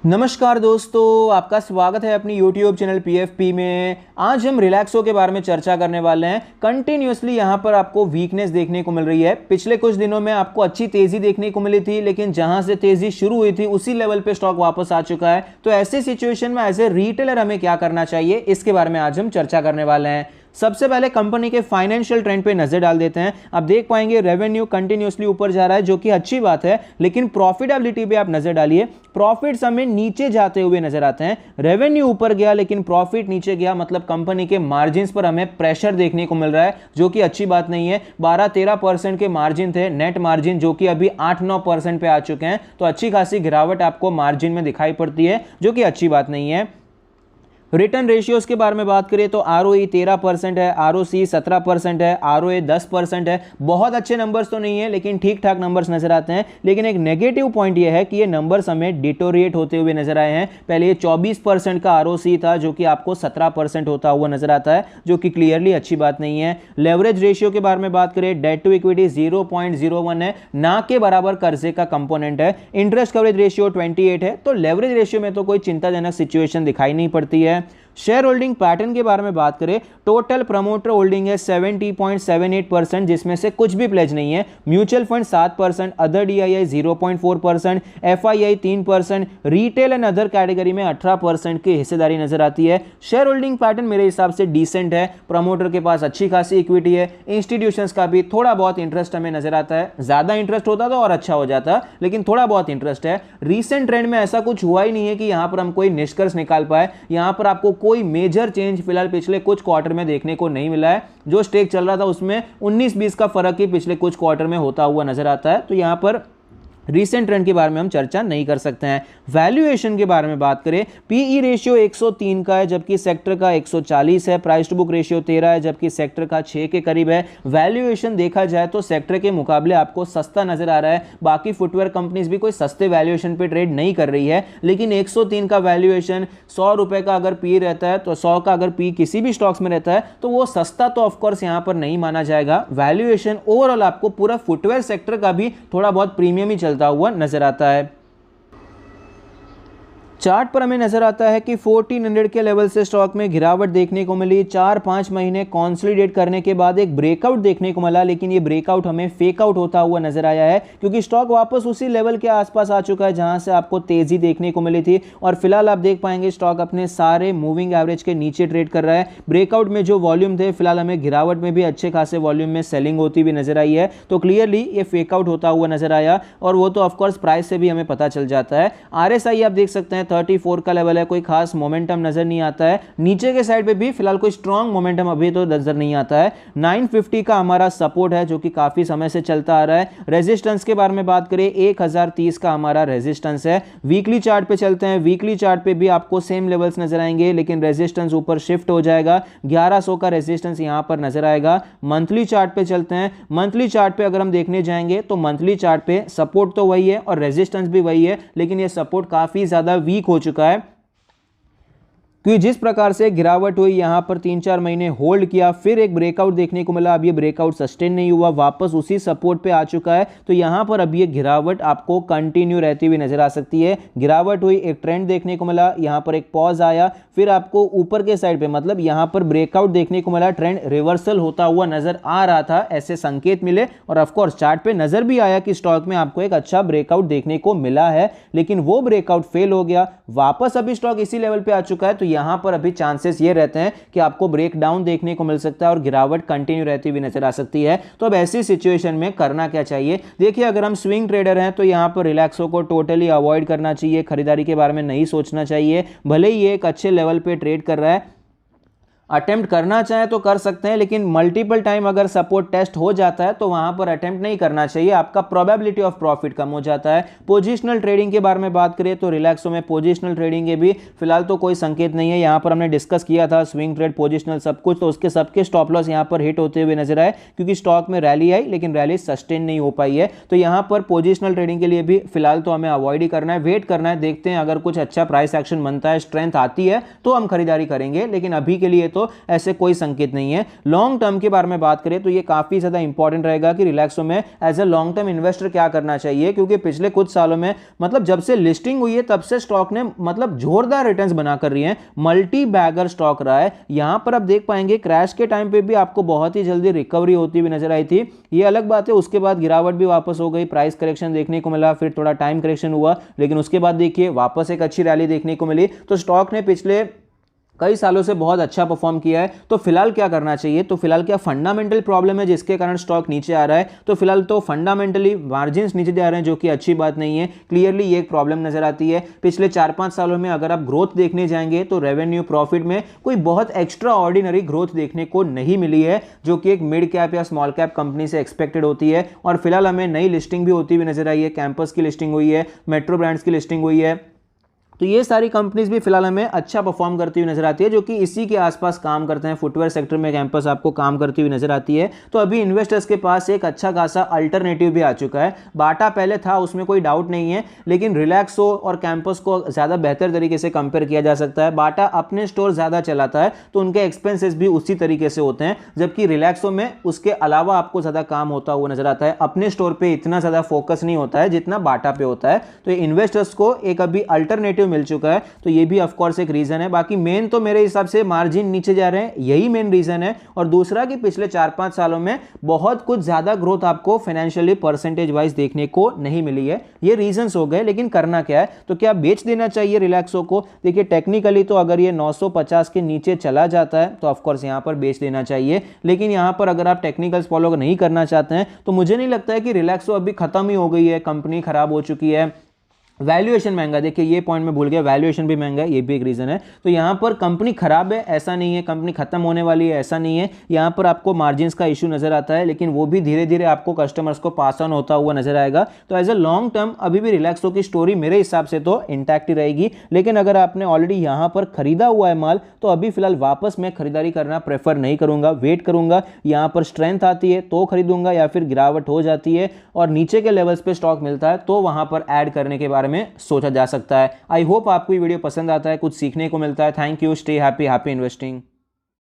नमस्कार दोस्तों, आपका स्वागत है अपनी YouTube चैनल PFP में। आज हम रिलैक्सो के बारे में चर्चा करने वाले हैं। कंटिन्यूसली यहाँ पर आपको वीकनेस देखने को मिल रही है। पिछले कुछ दिनों में आपको अच्छी तेजी देखने को मिली थी, लेकिन जहां से तेजी शुरू हुई थी उसी लेवल पे स्टॉक वापस आ चुका है। तो ऐसे सिचुएशन में एज ए रिटेलर हमें क्या करना चाहिए, इसके बारे में आज हम चर्चा करने वाले हैं। सबसे पहले कंपनी के फाइनेंशियल ट्रेंड पे नजर डाल देते हैं। आप देख पाएंगे रेवेन्यू कंटिन्यूसली ऊपर जा रहा है, जो कि अच्छी बात है, लेकिन प्रॉफिटेबिलिटी पे आप नजर डालिए। प्रॉफिट्स हमें नीचे जाते हुए नजर आते हैं। रेवेन्यू ऊपर गया लेकिन प्रॉफिट नीचे गया, मतलब कंपनी के मार्जिन्स पर हमें प्रेशर देखने को मिल रहा है, जो कि अच्छी बात नहीं है। 12-13% के मार्जिन थे, नेट मार्जिन, जो कि अभी 8-9% पे आ चुके हैं। तो अच्छी खासी गिरावट आपको मार्जिन में दिखाई पड़ती है, जो कि अच्छी बात नहीं है। रिटर्न रेशियोज के बारे में बात करें तो ROE 13% है, ROC 17% है, ROA 10% है। बहुत अच्छे नंबर्स तो नहीं है, लेकिन ठीक ठाक नंबर्स नजर आते हैं। लेकिन एक नेगेटिव पॉइंट यह है कि ये नंबर्स हमें डिटोरिएट होते हुए नजर आए हैं। पहले ये 24% का ROC था, जो कि आपको 17% होता हुआ नजर आता है, जो कि क्लियरली अच्छी बात नहीं है। लेवरेज रेशियो के बारे में बात करें, डेट टू इक्विटी 0.01 है, ना के बराबर कर्जे का कंपोनेंट है। इंटरेस्ट कवरेज रेशियो 28 है। तो लेवरेज रेशियो में तो कोई चिंताजनक सिचुएशन दिखाई नहीं पड़ती है। शेयर होल्डिंग पैटर्न के बारे में बात करें, टोटल प्रमोटर होल्डिंग है 70.78%, जिसमें से कुछ भी प्लेज नहीं है। Mutual fund 7%, other DII 0.4%, FII 3%, retail and other category में 18% की हिस्सेदारी नजर आती है। शेयर होल्डिंग पैटर्न मेरे हिसाब से डिसेंट है। प्रमोटर के पास अच्छी खासी इक्विटी है। इंस्टीट्यूशंस का भी थोड़ा बहुत इंटरेस्ट हमें नजर आता है। ज्यादा इंटरेस्ट होता तो और अच्छा हो जाता, लेकिन थोड़ा बहुत इंटरेस्ट है। रीसेंट ट्रेंड में ऐसा कुछ हुआ ही नहीं है कि यहां पर हम कोई निष्कर्ष निकाल पाए। यहां पर आपको कोई मेजर चेंज फिलहाल पिछले कुछ क्वार्टर में देखने को नहीं मिला है। जो स्टेक चल रहा था उसमें 19-20 का फर्क ही पिछले कुछ क्वार्टर में होता हुआ नजर आता है। तो यहां पर रीसेंट ट्रेंड के बारे में हम चर्चा नहीं कर सकते हैं। वैल्यूएशन के बारे में बात करें, PE रेशियो 103 का है, जबकि सेक्टर का 140 है। प्राइस टू बुक रेशियो 13 है, जबकि सेक्टर का 6 के करीब है। वैल्यूएशन देखा जाए तो सेक्टर के मुकाबले आपको सस्ता नजर आ रहा है। बाकी फुटवेयर कंपनीज भी कोई सस्ते वैल्यूएशन पे ट्रेड नहीं कर रही है, लेकिन 103 का वैल्यूएशन, 100 रुपए का अगर PE रहता है, तो 100 का अगर PE किसी भी स्टॉक्स में रहता है तो वो सस्ता तो ऑफकोर्स यहां पर नहीं माना जाएगा। वैल्यूएशन ओवरऑल आपको पूरा फुटवेयर सेक्टर का भी थोड़ा बहुत प्रीमियम ही चलता हुआ नजर आता है। चार्ट पर हमें नजर आता है कि 1400 के लेवल से स्टॉक में गिरावट देखने को मिली। 4-5 महीने कंसोलिडेट करने के बाद एक ब्रेकआउट देखने को मिला, लेकिन ये ब्रेकआउट हमें फेक आउट होता हुआ नजर आया है, क्योंकि स्टॉक वापस उसी लेवल के आसपास आ चुका है जहां से आपको तेजी देखने को मिली थी। और फिलहाल आप देख पाएंगे स्टॉक अपने सारे मूविंग एवरेज के नीचे ट्रेड कर रहा है। ब्रेकआउट में जो वॉल्यूम थे, फिलहाल हमें गिरावट में भी अच्छे खासे वॉल्यूम में सेलिंग होती हुई नजर आई है। तो क्लियरली ये फेक आउट होता हुआ नजर आया, और वो तो ऑफकोर्स प्राइस से भी हमें पता चल जाता है। RSI आप देख सकते हैं 34 का लेवल है, कोई खास मोमेंटम नजर नहीं आता है। नीचे के साइड पे भी फिलहाल कोई स्ट्रॉन्ग मोमेंटम अभी तो नजर नहीं आता है। 950 का हमारा सपोर्ट है, जो कि काफी समय से चलता आ रहा है। रेजिस्टेंस के बारे में बात करें, 1030 का हमारा रेजिस्टेंस है। वीकली चार्ट पे चलते हैं। वीकली चार्ट पे भी आपको सेम लेवल्स नजर आएंगे, लेकिन रेजिस्टेंस ऊपर शिफ्ट हो जाएगा। 1100 का रेजिस्टेंस यहां पर नजर आएगा। मंथली चार्ट पे चलते हैं। मंथली चार्ट पे अगर हम देखने जाएंगे तो मंथली चार्ट पे सपोर्ट तो वही है और रेजिस्टेंस भी वही है, लेकिन ये सपोर्ट काफी ज्यादा वीक हो चुका है, क्योंकि जिस प्रकार से गिरावट हुई, यहां पर 3-4 महीने होल्ड किया, फिर एक ब्रेकआउट देखने को मिला। अब ये ब्रेकआउट सस्टेन नहीं हुआ, वापस उसी सपोर्ट पे आ चुका है। तो यहां पर अब ये गिरावट आपको कंटिन्यू रहती हुई नजर आ सकती है। गिरावट हुई, एक ट्रेंड देखने को मिला, यहां पर एक पॉज आया, फिर आपको ऊपर के साइड पे, मतलब यहां पर ब्रेकआउट देखने को मिला, ट्रेंड रिवर्सल होता हुआ नजर आ रहा था, ऐसे संकेत मिले। और ऑफकोर्स चार्ट पे नजर भी आया कि स्टॉक में आपको एक अच्छा ब्रेकआउट देखने को मिला है, लेकिन वो ब्रेकआउट फेल हो गया। वापस अभी स्टॉक इसी लेवल पे आ चुका है। तो यहां पर अभी चांसेस ये रहते हैं कि आपको ब्रेक डाउन देखने को मिल सकता है और गिरावट कंटिन्यू रहती हुई नजर आ सकती है। तो अब ऐसी सिचुएशन में करना क्या चाहिए? देखिए, अगर हम स्विंग ट्रेडर हैं तो यहां पर रिलैक्सो को टोटली अवॉइड करना चाहिए। खरीदारी के बारे में नहीं सोचना चाहिए। भले ही ये एक अच्छे लेवल पे ट्रेड कर रहा है, अटेम्प्ट करना चाहे तो कर सकते हैं, लेकिन मल्टीपल टाइम अगर सपोर्ट टेस्ट हो जाता है तो वहां पर अटेम्प्ट नहीं करना चाहिए। आपका प्रोबेबिलिटी ऑफ प्रॉफिट कम हो जाता है। पोजिशनल ट्रेडिंग के बारे में बात करें तो रिलैक्सो में पोजिशनल ट्रेडिंग के भी फिलहाल तो कोई संकेत नहीं है। यहां पर हमने डिस्कस किया था स्विंग ट्रेड, पोजिशनल सब कुछ, तो उसके सबके स्टॉप लॉस यहां पर हिट होते हुए नजर आए, क्योंकि स्टॉक में रैली आई लेकिन रैली सस्टेन नहीं हो पाई है। तो यहां पर पोजिशनल ट्रेडिंग के लिए भी फिलहाल तो हमें अवॉइड ही करना है, वेट करना है, देखते हैं अगर कुछ अच्छा प्राइस एक्शन बनता है, स्ट्रेंथ आती है तो हम खरीदारी करेंगे, लेकिन अभी के लिए तो ऐसे कोई संकेत नहीं है। लॉन्ग टर्म के बारे में बात करें तो ये काफी ज्यादा इंपॉर्टेंट रहेगा कि रिलैक्सो में as a long term investor क्या करना चाहिए, क्योंकि पिछले कुछ सालों में मतलब जब से लिस्टिंग हुई है तब से स्टॉक ने मतलब जोरदार रिटर्न्स बना कर रही है, मल्टी बैगर स्टॉक रहा है। यहां पर आप देख पाएंगे क्रैश के टाइम पे भी आपको बहुत ही जल्दी रिकवरी होती हुई नजर आई थी, ये अलग बात है। उसके बाद गिरावट भी वापस हो गई, प्राइस करेक्शन देखने को मिला, फिर थोड़ा टाइम करेक्शन हुआ, लेकिन उसके बाद देखिए वापस एक अच्छी रैली देखने को मिली। तो स्टॉक ने पिछले कई सालों से बहुत अच्छा परफॉर्म किया है। तो फिलहाल क्या करना चाहिए, तो फिलहाल क्या फंडामेंटल प्रॉब्लम है जिसके कारण स्टॉक नीचे आ रहा है, तो फिलहाल तो फंडामेंटली मार्जिन्स नीचे जा रहे हैं, जो कि अच्छी बात नहीं है। क्लियरली ये एक प्रॉब्लम नजर आती है। पिछले 4-5 सालों में अगर आप ग्रोथ देखने जाएंगे तो रेवेन्यू प्रॉफिट में कोई बहुत एक्स्ट्रा ऑर्डिनरी ग्रोथ देखने को नहीं मिली है, जो कि एक मिड कैप या स्मॉल कैप कंपनी से एक्सपेक्टेड होती है। और फिलहाल हमें नई लिस्टिंग भी होती हुई नजर आई है, कैंपस की लिस्टिंग हुई है, मेट्रो ब्रांड्स की लिस्टिंग हुई है। तो ये सारी कंपनीज भी फिलहाल हमें अच्छा परफॉर्म करती हुई नजर आती है, जो कि इसी के आसपास काम करते हैं। फुटवेयर सेक्टर में कैंपस आपको काम करती हुई नजर आती है। तो अभी इन्वेस्टर्स के पास एक अच्छा खासा अल्टरनेटिव भी आ चुका है। बाटा पहले था, उसमें कोई डाउट नहीं है, लेकिन रिलैक्सो और कैंपस को ज्यादा बेहतर तरीके से कंपेयर किया जा सकता है। बाटा अपने स्टोर ज्यादा चलाता है तो उनके एक्सपेंसेस भी उसी तरीके से होते हैं, जबकि रिलैक्सो में उसके अलावा आपको ज्यादा काम होता हुआ नजर आता है। अपने स्टोर पे इतना ज्यादा फोकस नहीं होता है जितना बाटा पे होता है। तो इन्वेस्टर्स को एक अभी अल्टरनेटिव मिल चुका है, तो ये भी ऑफ कोर्स एक रीजन है। बाकी मेन तो मेरे हिसाब से मार्जिन नीचे जा रहे हैं, यही मेन रीजन है। और दूसरा कि पिछले 4-5 सालों में बहुत कुछ ज्यादा ग्रोथ आपको फाइनेंशियली परसेंटेज वाइज देखने को नहीं मिली है। ये रीजंस हो गए, लेकिन करना क्या है, तो क्या बेच देना चाहिए रिलैक्सो को? देखिए टेक्निकली तो अगर ये 950 के नीचे चला जाता है तो ऑफ कोर्स यहां पर बेच देना चाहिए, लेकिन यहां पर अगर आप टेक्निकल्स फॉलो नहीं करना चाहते हैं तो मुझे नहीं लगता है कि रिलैक्सो अभी खत्म ही हो गई है, कंपनी खराब हो चुकी है। वैल्यूएशन महंगा, देखिए ये पॉइंट मैं भूल गया, वैल्यूएशन भी महंगा है, ये भी एक रीजन है। तो यहां पर कंपनी खराब है ऐसा नहीं है, कंपनी खत्म होने वाली है ऐसा नहीं है। यहां पर आपको मार्जिन्स का इशू नजर आता है, लेकिन वो भी धीरे धीरे आपको कस्टमर्स को पास ऑन होता हुआ नजर आएगा। तो एज अ लॉन्ग टर्म अभी भी रिलैक्सो की स्टोरी मेरे हिसाब से तो इंटैक्ट ही रहेगी। लेकिन अगर आपने ऑलरेडी यहां पर खरीदा हुआ है माल, तो अभी फिलहाल वापस मैं खरीदारी करना प्रेफर नहीं करूंगा, वेट करूंगा। यहां पर स्ट्रेंथ आती है तो खरीदूंगा, या फिर गिरावट हो जाती है और नीचे के लेवल्स पे स्टॉक मिलता है तो वहां पर ऐड करने के बारे में सोचा जा सकता है। आई होप आपको ये वीडियो पसंद आता है, कुछ सीखने को मिलता है। Thank you, stay happy, happy investing.